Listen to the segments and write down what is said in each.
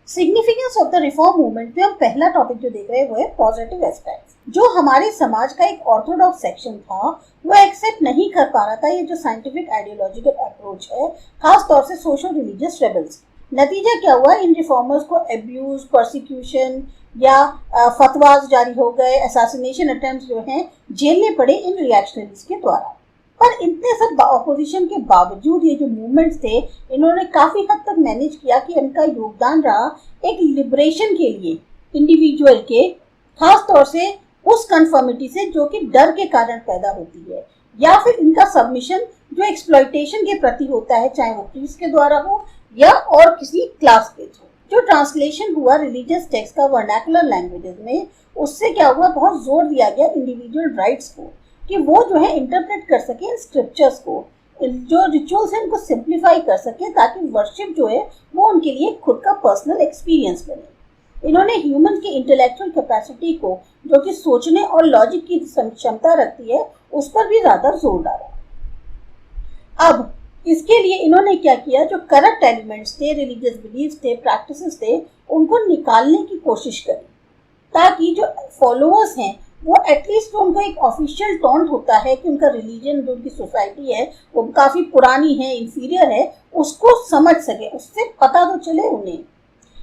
Significance of the reform movement में हम पहला टॉपिक जो देख रहे हैं वो है पॉजिटिव एस्पेक्ट्स। जो हमारे समाज का एक ऑर्थोडॉक्स सेक्शन था वो एक्सेप्ट नहीं कर पा रहा था ये जो साइंटिफिक आइडियोलॉजिकल अप्रोच है, खास तौर से सोशल रिलीजियस रेबल्स। नतीजा क्या हुआ, इन रिफॉर्मर्स को एब्यूज, प्रोसिक्यूशन या फतवाज जारी हो गए, असैसिनेशन अटेम्प्ट्स जो हैं झेलने पड़े इन रिएक्शनरीज के द्वारा। पर इतने सब ऑपोजिशन के बावजूद ये जो मूवमेंट्स थे इन्होंने काफी हद तक मैनेज किया कि इनका योगदान रहा एक लिबरेशन के लिए इंडिविजुअल के, खास तौर से उस कन्फर्मिटी से जो कि डर के कारण पैदा होती है या फिर इनका सबमिशन जो एक्सप्लॉयटेशन के प्रति होता है, चाहे वो प्रीस्ट के द्वारा हो या और किसी क्लास के थ्रू। जो ट्रांसलेशन हुआ रिलीजियस टेक्स्ट का वर्नाकुलर लैंग्वेजेस में, उससे क्या हुआ, बहुत जोर दिया गया इंडिविजुअल राइट्स को कि वो जो है इंटरप्रेट कर सके इन स्क्रिप्चर्स को, जो रिचुअल्स हैं उनको सिंप्लीफाई कर सके ताकि वर्शिप जो है वो उनके लिए खुद का पर्सनल एक्सपीरियंस बने। इन्होंने ह्यूमन की इंटेलेक्चुअल कैपेसिटी को, जो कि सोचने और लॉजिक की क्षमता रखती है, उस पर भी ज्यादा जोर डाला। अब इसके लिए इन्होंने क्या किया, जो करप्ट एलिमेंट्स थे, रिलीजियस बिलीव्स थे, प्रैक्टिसेस थे, उनको निकालने की कोशिश करी ताकि जो फॉलोअर्स हैं वो एटलीस्ट उनको एक ऑफिशियल टॉन्ट होता है कि उनका रिलीजन, जो उनकी सोसाइटी है वो काफ़ी पुरानी है, इंफीरियर है, उसको समझ सके, उससे पता तो चले उन्हें।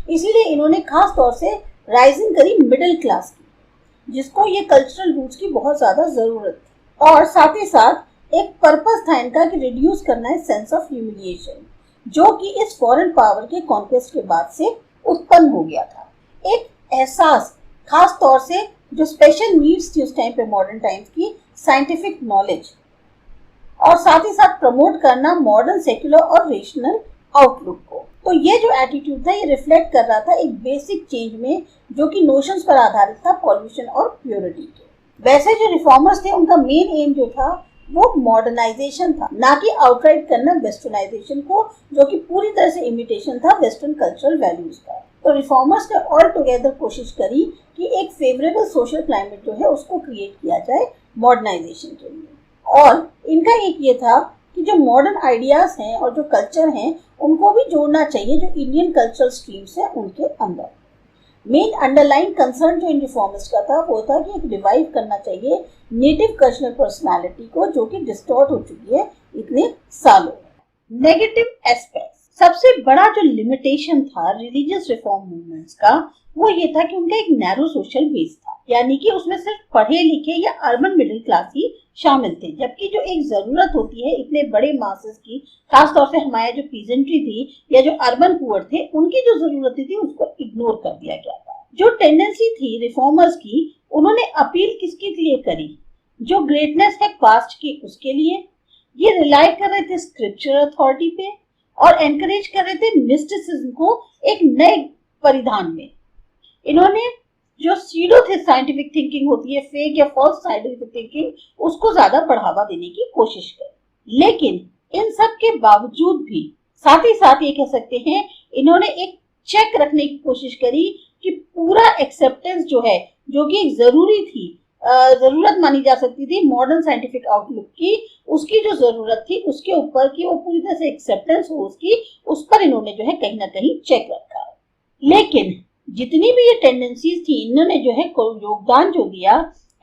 इसीलिए इन्होंने खास तौर से राइजिंग करी मिडिल क्लास की, जिसको ये कल्चरल रूट्स की बहुत ज़्यादा ज़रूरत थी। और साथ ही साथ एक पर्पस था इनका कि रिड्यूस करना है सेंस ऑफ ह्यूमिलिएशन, जो कि इस फॉरेन पावर के कॉन्क्वेस्ट के बाद से उत्पन्न हो गया था। एक एहसास, खास तौर से जो स्पेशल नीड्स थी उस टाइम पे, मॉडर्न टाइम्स की साइंटिफिक नॉलेज, और साथ ही साथ प्रमोट करना मॉडर्न सेक्युलर और रेशनल आउटलुक को। तो ये जो एटीट्यूड था ये रिफ्लेक्ट कर रहा था एक बेसिक चेंज में, जो कि नोशंस पर आधारित था, पॉल्यूशन और प्योरिटी के। वैसे जो रिफॉर्मर्स थे उनका मेन एम जो था वो मॉडर्नाइजेशन था, ना कि आउटराइट करना वेस्टर्नाइजेशन को, जो कि पूरी तरह से इमिटेशन था वेस्टर्न कल्चरल वैल्यूज का। तो रिफॉर्मर्स ने ऑल टुगेदर कोशिश करी कि एक फेवरेबल सोशल क्लाइमेट जो है उसको क्रिएट किया जाए मॉडर्नाइजेशन के लिए। और इनका एक ये था कि जो मॉडर्न आइडियाज हैं और जो कल्चर हैं उनको भी जोड़ना चाहिए जो इंडियन कल्चरल स्ट्रीम्स हैं उनके अंदर। मेन अंडरलाइन कंसर्न जो इन रिफॉर्मिस्ट का था वो था कि एक रिवाइव करना चाहिए नेटिव कल्चरल पर्सनालिटी को, जो कि डिस्टॉर्ट हो चुकी है इतने सालों में। नेगेटिव एस्पेक्ट, सबसे बड़ा जो लिमिटेशन था रिलीजियस रिफॉर्म मूवमेंट्स का वो ये था कि उनका एक नैरो सोशल बेस था, यानी कि उसमें सिर्फ पढ़े लिखे या अर्बन मिडिल क्लास ही शामिल थे, जबकि जो एक जरूरत होती है इतने बड़े मासेस की, खासतौर से हमारे जो पीजेंट्री थी या जो अर्बन पुअर थे, उनकी जो जरूरतें थी उसको इग्नोर कर दिया गया था। जो टेंडेंसी थी रिफॉर्मर्स की, उन्होंने अपील किसके लिए करी, जो ग्रेटनेस है पास्ट की उसके लिए। ये रिलाई कर रहे थे स्क्रिप्चरल अथॉरिटी पे और एनकरेज कर रहे थे मिस्टिसिज्म को एक नए परिधान में। इन्होंने जो सीडो थे साइंटिफिक थिंकिंग होती है, फेक या फॉल्स साइंटिफिक थिंकिंग, उसको ज्यादा बढ़ावा देने की कोशिश करी। लेकिन इन सब के बावजूद भी साथ ही साथ ये कह सकते हैं इन्होंने एक चेक रखने की कोशिश करी कि पूरा एक्सेप्टेंस जो है, जो कि एक जरूरी थी, जरूरत मानी जा सकती थी मॉडर्न साइंटिफिक आउटलुक की, उसकी जो जरूरत थी उसके ऊपर की वो पूरी तरह से एक्सेप्टेंस हो उसकी, उस पर इन्होंने जो है कहीं ना कहीं चेक रखा। लेकिन जितनी भी ये टेंडेंसीज थी, इन्होंने जो है योगदान जो दिया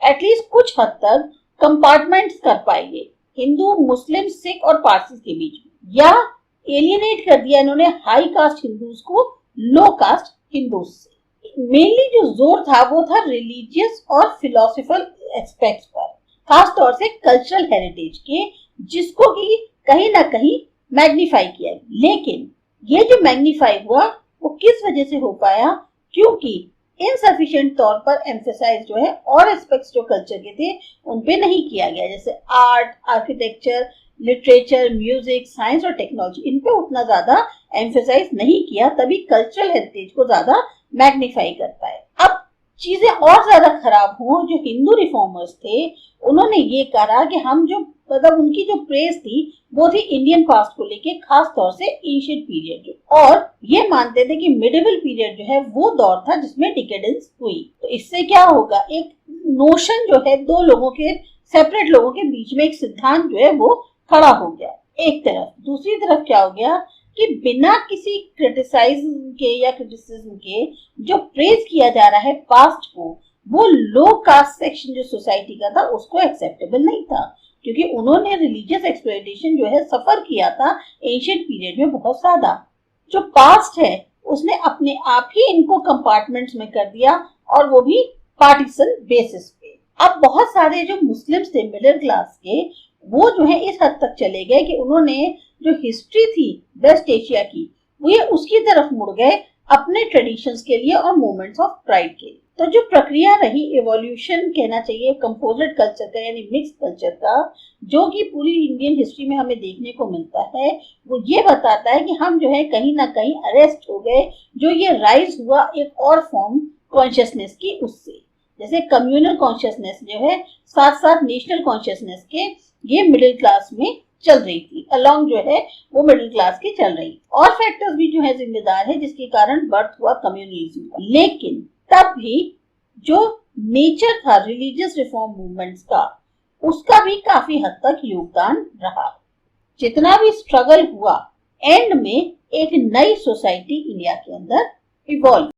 एटलीस्ट कुछ हद तक कंपार्टमेंट्स कर पाएंगे हिंदू, मुस्लिम, सिख और पारसी के बीच में, या एलियनेट कर दिया इन्होंने हाई कास्ट हिंदूज को लो कास्ट हिंदूज से। मेनली जो जोर था वो था रिलीजियस और फिलोसफिकल एस्पेक्ट्स पर, खास तौर से कल्चरल हेरिटेज के, जिसको कि कहीं ना कहीं मैग्नीफाई किया। लेकिन ये जो मैग्नीफाई हुआ वो किस वजह से हो पाया, क्योंकि इनसफिशिएंट तौर पर एम्फेसाइज जो है और एस्पेक्ट्स जो कल्चर के थे उन पे नहीं किया गया, जैसे art, architecture, literature, music, science और टेक्नोलॉजी, इन पे उतना ज्यादा एम्फेसाइज नहीं किया, तभी कल्चरल हेरिटेज को ज्यादा मैग्नीफाई करता है। अब चीजें और ज्यादा खराब हो, जो हिंदू रिफॉर्मर्स थे उन्होंने ये कहा कि हम जो मतलब उनकी जो प्रेस थी वो थी इंडियन पास्ट को लेके, खास तौर से एंशिएंट पीरियड, और ये मानते थे कि मिडिवल पीरियड जो है वो दौर था जिसमें डिकेडेंस हुई। तो इससे क्या होगा, एक नोशन जो है दो लोगों के, सेपरेट लोगों के बीच में एक सिद्धांत जो है वो खड़ा हो गया एक तरफ। दूसरी तरफ क्या हो गया कि बिना किसी क्रिटिसाइज्म के या क्रिटिसिज्म के जो प्रेज किया जा रहा है पास्ट को, वो लो कास्ट सेक्शन जो सोसाइटी का था उसको एक्सेप्टेबल नहीं था, क्योंकि उन्होंने रिलीजियस एक्सप्लॉयटेशन जो है सफर किया था एंशिएंट पीरियड में बहुत ज्यादा। जो पास्ट है उसने अपने आप ही इनको कंपार्टमेंट्स में कर दिया, और वो भी पार्टीशन बेसिस पे। अब बहुत सारे जो मुस्लिम्स थे मिडिल क्लास के, वो जो है इस हद तक चले गए कि उन्होंने जो हिस्ट्री थी वेस्ट एशिया की, वो ये उसकी तरफ मुड़ गए अपने ट्रेडिशंस के लिए और मूवमेंट्स ऑफ प्राइड के लिए। तो जो प्रक्रिया रही एवोल्यूशन कहना चाहिए कंपोजिट कल्चर का यानी मिक्स कल्चर का, जो कि पूरी इंडियन हिस्ट्री में हमें देखने को मिलता है, वो ये बताता है कि हम जो है कहीं ना कहीं अरेस्ट हो गए, जो ये राइज हुआ एक और फॉर्म कॉन्शियसनेस की उससे। जैसे कम्युनल कॉन्शियसनेस जो है साथ साथ नेशनल कॉन्शियसनेस के ये मिडिल क्लास में चल रही थी, अलोंग जो है वो मिडिल क्लास की चल रही। और फैक्टर्स भी जो है जिम्मेदार है जिसके कारण बर्थ हुआ कम्युनलिज्म का। लेकिन तब भी जो नेचर था रिलीजियस रिफॉर्म मूवमेंट्स का, उसका भी काफी हद तक योगदान रहा। जितना भी स्ट्रगल हुआ, एंड में एक नई सोसाइटी इंडिया के अंदर इवॉल्व